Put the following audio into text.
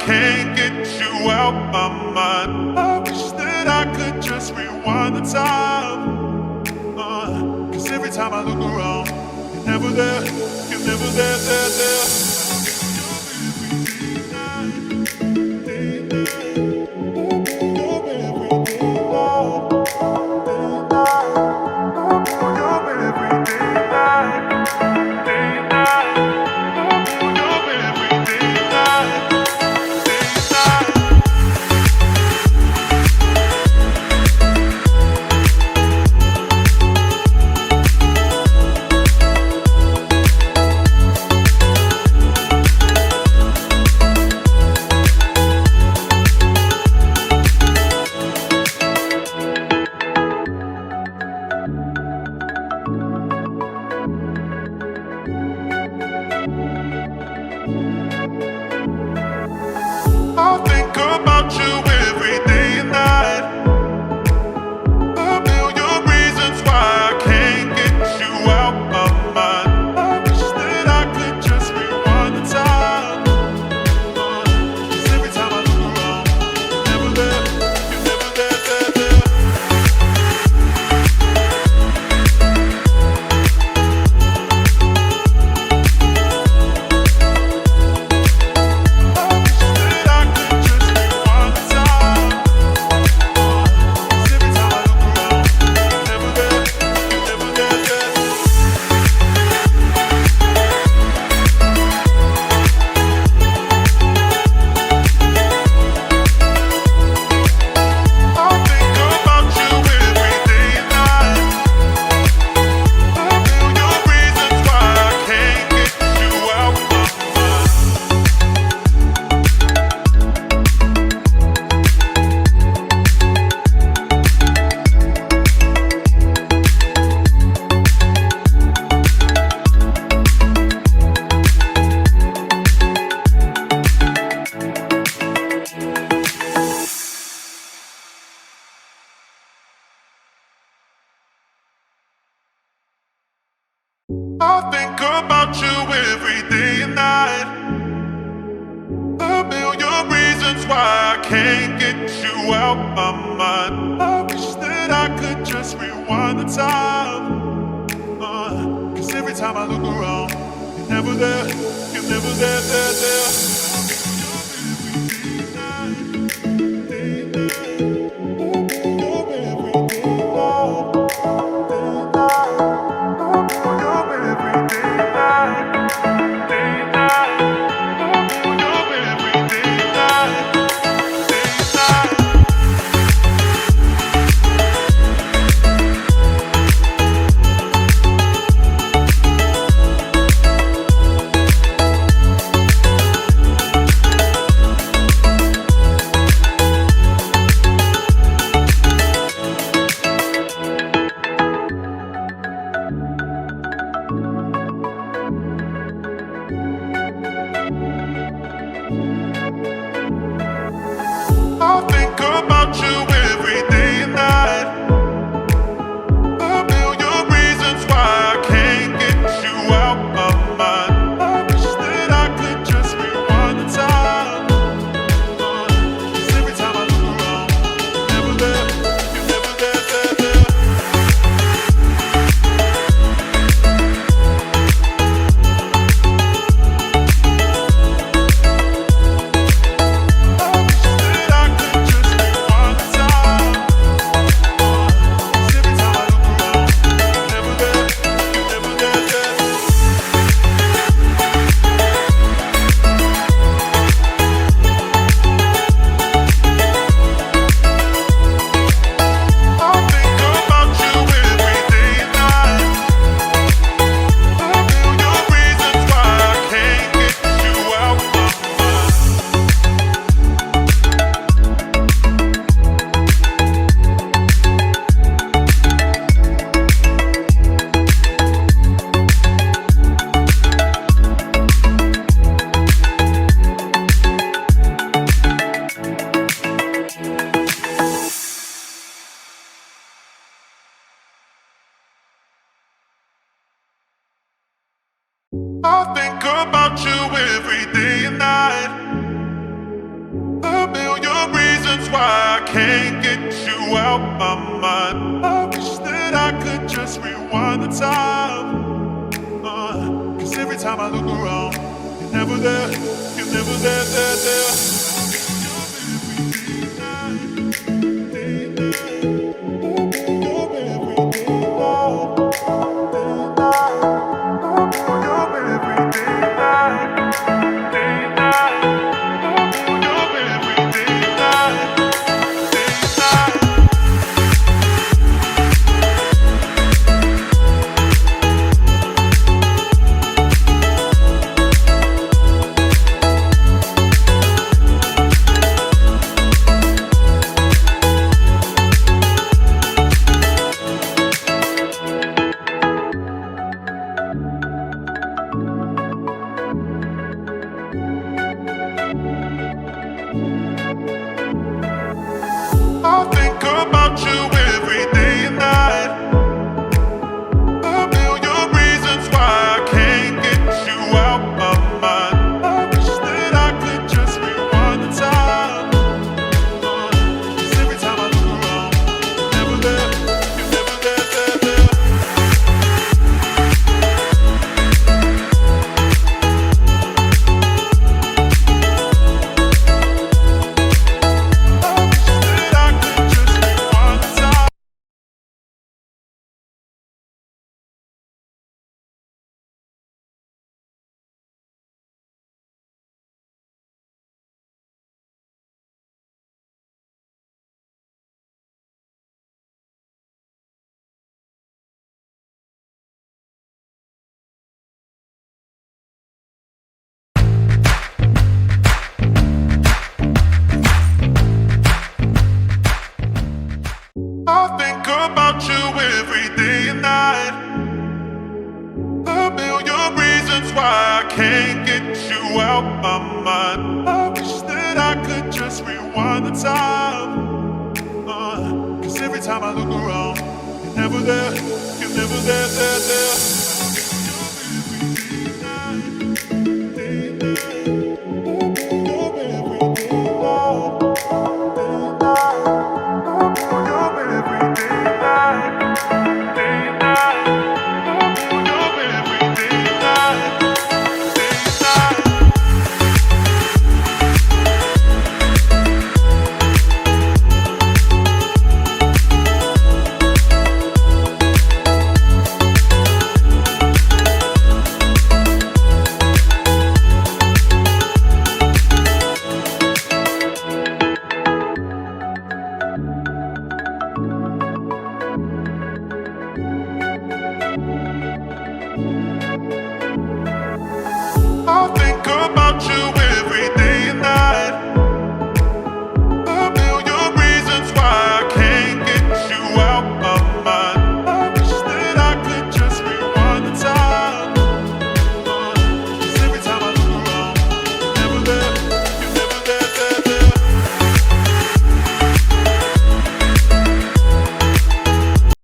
can't get you out my mind. I wish that I could just rewind the time. 'Cause every time I look around, you're never there, you're never there, there, there. I think about you every day and night. A million reasons why I can't get you out my mind. I wish that I could just rewind the time. 'Cause every time I look around, you're never there, you're never there, there, there. I think about you every day and night. A million reasons why I can't get you out my mind. I wish that I could just rewind the time. 'Cause every time I look around, you're never there, you're never there, there, there. I think about you every day and night. A million reasons why I can't get you out my mind. I wish that I could just rewind the time. 'Cause every time I look around, you're never there, you're never there, there, there. I think about you every day and night. out my mind. I wish that I could just rewind the time. Cause every time I look around, you're never there, you're never there, there. I think about you every day and night. A million reasons why I can't get you out my mind. I wish that I could just rewind the time. 'Cause every time I look around, you're never there, you're never there, there. I think about you every day and night. A million reasons why I can't get you out my mind. I wish that I could just rewind the time. 'Cause every time I look around, you're never there, you're never there, there.